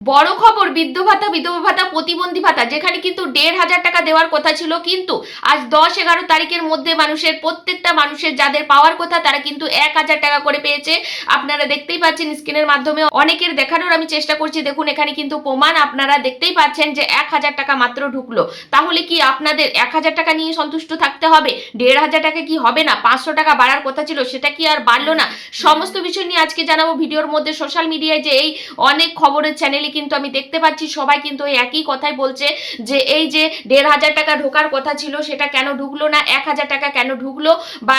বড় খবর, বৃদ্ধ ভাতা, বিধবা ভাতা, প্রতিবন্ধী ভাতা, যেখানে কিন্তু ১,৫০০ টাকা দেওয়ার কথা ছিল, কিন্তু আজ ১০-১১ তারিখের মধ্যে প্রত্যেকটা মানুষের যাদের পাওয়ার কথা তারা কিন্তু ১,০০০ টাকা করে পেয়েছে। আপনারা দেখতেই পাচ্ছেন স্ক্রিনের মাধ্যমে, অনেকের দেখানোর আমি চেষ্টা করছি। দেখুন এখানে কিন্তু প্রমাণ, আপনারা দেখতেই পাচ্ছেন যে ১,০০০ টাকা মাত্র ঢুকলো। তাহলে কি আপনাদের ১,০০০ টাকা নিয়ে সন্তুষ্ট থাকতে হবে? ১,৫০০ টাকা কি হবে না? ৫০০ টাকা বাড়ার কথা ছিল, সেটা কি আর বাড়লো না? সমস্ত বিষয় নিয়ে আজকে জানাবো ভিডিওর মধ্যে। সোশ্যাল মিডিয়ায় যে এই অনেক খবরের চ্যানেলে কিন্তু আমি দেখতে পাচ্ছি সবাই কিন্তু এই একই কথাই বলছে যে এই যে ১,৫০০ টাকা ঢোকার কথা ছিল সেটা কেন ঢুকলো না, ১,০০০ টাকা কেন ঢুকলো, বা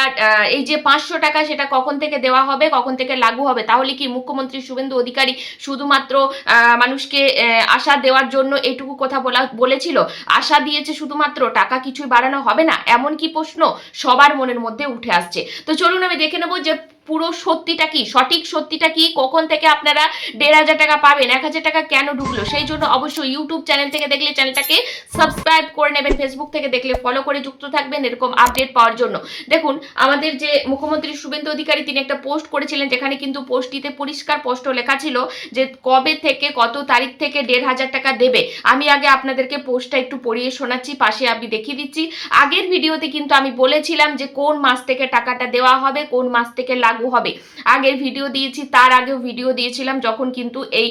এই যে ৫০০ টাকা সেটা কখন থেকে দেওয়া হবে, কখন থেকে লাগু হবে? তাহলে কি মুখ্যমন্ত্রী শুভেন্দু অধিকারী শুধুমাত্র মানুষকে আশা দেওয়ার জন্য এইটুকু কথা বলেছিল? আশা দিয়েছে শুধুমাত্র, টাকা কিছুই বাড়ানো হবে না, এমন কি প্রশ্ন সবার মনের মধ্যে উঠে আসছে। তো চলুন আমি দেখে নেবো যে পুরো সত্যিটা কি, সঠিক সত্যিটা কি, কখন থেকে আপনারা ১,৫০০ টাকা পাবেন, ১,০০০ টাকা কেন ঢুকলো। সেই জন্য অবশ্যই ইউটিউব চ্যানেল থেকে দেখলে চ্যানেলটাকে সাবস্ক্রাইব করে নেবেন, ফেসবুক থেকে দেখলে ফলো করে যুক্ত থাকবেন এরকম আপডেট পাওয়ার জন্য। দেখুন আমাদের যে মুখ্যমন্ত্রী শুভেন্দু অধিকারী তিনি একটা পোস্ট করেছিলেন, যেখানে কিন্তু পোস্টটিতে পরিষ্কার স্পষ্ট লেখা ছিল যে কবে থেকে কত তারিখ থেকে ১,৫০০ টাকা দেবে। আমি আগে আপনাদেরকে পোস্টটা একটু পড়িয়ে শোনাচ্ছি, পাশে আমি দেখিয়ে দিচ্ছি। আগের ভিডিওতে কিন্তু আমি বলেছিলাম যে কোন মাস থেকে টাকাটা দেওয়া হবে, কোন মাস থেকে লাগু হবে। আগের ভিডিও দিয়েছি, তার আগেও ভিডিও দিয়েছিলাম, যখন কিন্তু এই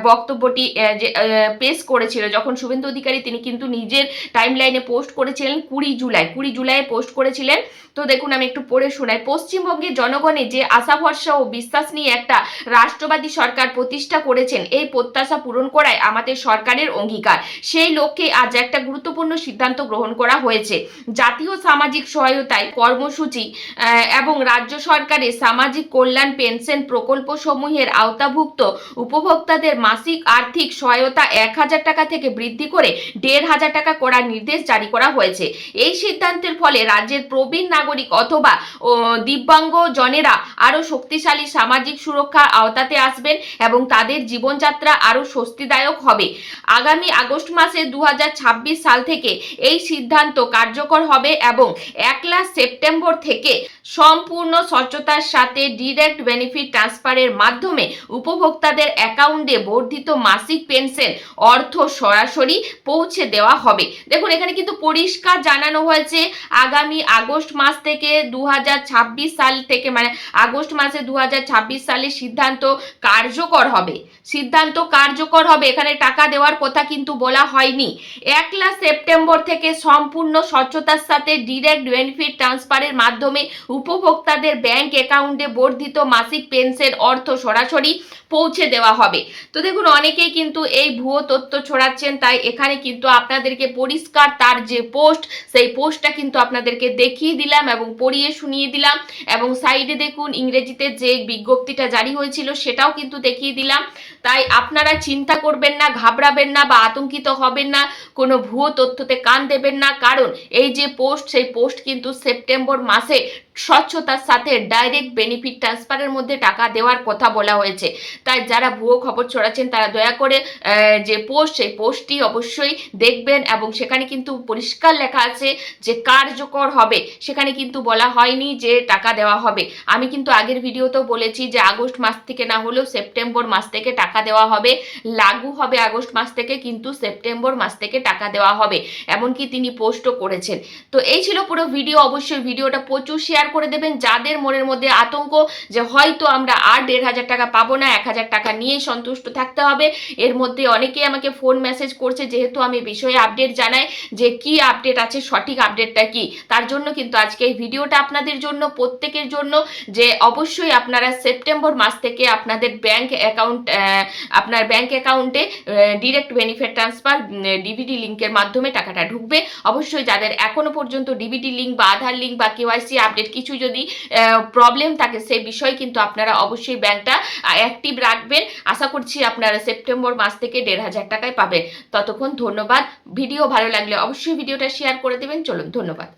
বক্তব্যটি যে পেশ করেছিল, যখন শুভেন্দু অধিকারী তিনি কিন্তু নিজের টাইমলাইনে পোস্ট করেছিলেন ২০ জুলাই পোস্ট করেছিলেন। তো দেখুন আমি একটু পড়ে শোনাই। পশ্চিমবঙ্গের জনগণের যে আশা ভরসা ও বিশ্বাস নিয়ে একটা রাষ্ট্রবাদী সরকার প্রতিষ্ঠা করেছেন, এই প্রত্যাশা পূরণ করায় আমাদের সরকারের অঙ্গীকার। সেই লক্ষ্যে আজ একটা গুরুত্বপূর্ণ সিদ্ধান্ত গ্রহণ করা হয়েছে। জাতীয় সামাজিক সহায়তায় কর্মসূচি এবং রাজ্য সরকারের সামাজিক কল্যাণ পেনশন প্রকল্প সমূহের আওতাভুক্ত উপভোক্তাদের মাসিক আর্থিক সহায়তা ১,০০০ টাকা থেকে বৃদ্ধি করে ১,৫০০ টাকা করার নির্দেশ জারি করা হয়েছে। এই সিদ্ধান্তের ফলে রাজ্যের প্রবীণ নাগরিক অথবা দিব্যাঙ্গ জনেরা আরও শক্তিশালী সামাজিক সুরক্ষার আওতাতে আসবেন এবং তাদের জীবনযাত্রা আরও স্বস্তিদায়ক হবে। আগামী আগস্ট মাসে ২০২৬ সাল থেকে এই সিদ্ধান্ত কার্যকর হবে এবং ১ সেপ্টেম্বর থেকে সম্পূর্ণ স্বচ্ছতার সাথে ডিরেক্ট বেনিফিট ট্রান্সফারের মাধ্যমে উপভোক্তাদের অ্যাকাউন্টে বর্ধিত মাসিক পেনশন অর্থ সরাসরি পৌঁছে দেওয়া হবে। দেখুন এখানে কিন্তু পরিষ্কার জানানো হয়েছে আগামী আগস্ট মাস থেকে ২০২৬ সাল থেকে, মানে আগস্ট মাসে ২০২৬ সালে সিদ্ধান্ত কার্যকর হবে। সিদ্ধান্ত কার্যকর হবে, এখানে টাকা দেওয়ার কথা কিন্তু বলা হয়নি। ১ সেপ্টেম্বর থেকে সম্পূর্ণ স্বচ্ছতার সাথে ডিরেক্ট বেনিফিট ট্রান্সফারের মাধ্যমে উপভোক্তাদের ব্যাংক অ্যাকাউন্টে বর্ধিত মাসিক পেনশন অর্থ সরাসরি পৌঁছে দেওয়া হবে। তো দেখুন অনেকেই কিন্তু এই ভুয়ো তথ্য ছড়াচ্ছেন, তাই এখানে কিন্তু আপনাদেরকে পরিষ্কার তার যে পোস্ট, সেই পোস্টটা কিন্তু আপনাদেরকে দেখিয়ে দিলাম এবং পড়িয়ে শুনিয়ে দিলাম, এবং সাইডে দেখুন ইংরেজিতে যে বিজ্ঞপ্তিটা জারি হয়েছিল সেটাও কিন্তু দেখিয়ে দিলাম। তাই আপনারা চিন্তা করবেন না, ঘাবড়াবেন না বা আতঙ্কিত হবেন না, কোনো ভুয়ো তথ্যতে কান দেবেন না, কারণ এই যে পোস্ট, সেই পোস্ট কিন্তু সেপ্টেম্বর মাসে স্বচ্ছতার সাথে ডাইরেক্ট বেনিফিট ট্রান্সফারের মধ্যে টাকা দেওয়ার কথা বলা হয়েছে। তাই যারা ভুয়ো খবর ছড়াচ্ছেন তারা দয়া করে যে পোস্ট, সেই পোস্টটি অবশ্যই দেখবেন, এবং সেখানে কিন্তু পরিষ্কার লেখা আছে যে কার্যকর হবে, সেখানে কিন্তু বলা হয়নি যে টাকা দেওয়া হবে। আমি কিন্তু আগের ভিডিওতেও বলেছি যে আগস্ট মাস থেকে না হলেও সেপ্টেম্বর মাস থেকে টাকা দেওয়া হবে, লাগু হবে আগস্ট মাস থেকে, কিন্তু সেপ্টেম্বর মাস থেকে টাকা দেওয়া হবে, এমনকি তিনি পোস্টও করেছেন। তো এই ছিল পুরো ভিডিও। অবশ্যই ভিডিওটা প্রচুর শেয়ার করে দেবেন। যাদের মনের মধ্যে আতঙ্ক যে হয়তো আমরা আর ১,৫০০ টাকা পাবো না, ১,০০০ টাকা নিয়েই সন্তুষ্ট থাকতে হবে, এর মধ্যে অনেকেই আমাকে ফোন মেসেজ করছে, যেহেতু আমি বিষয়ে আপডেট জানাই যে কি আপডেট আছে, সঠিক আপডেটটা কি, তার জন্য কিন্তু আজকে এই ভিডিওটা আপনাদের জন্য, প্রত্যেকের জন্য, যে অবশ্যই আপনারা সেপ্টেম্বর মাস থেকে আপনাদের ব্যাংক অ্যাকাউন্ট, আপনার ব্যাংক অ্যাকাউন্টে ডিরেক্ট বেনিফিট ট্রান্সফার ডিবিটি লিঙ্কের মাধ্যমে টাকাটা ঢুকবে। অবশ্যই যাদের এখনো পর্যন্ত ডিবিটি লিঙ্ক বা আধার লিঙ্ক বা কেওয়াইসি আপডেট কিছু যদি প্রবলেম থাকে, সেই বিষয়ে কিন্তু আপনারা অবশ্যই ব্যাংকটা অ্যাক্টিভ রাখবেন। আশা করছি আপনারা সেপ্টেম্বর মাস থেকে ১,৫০০ টাকায় পাবেন। ততক্ষণ ধন্যবাদ। ভিডিও ভালো লাগলে অবশ্যই ভিডিওটা শেয়ার করে দেবেন। চলুন, ধন্যবাদ।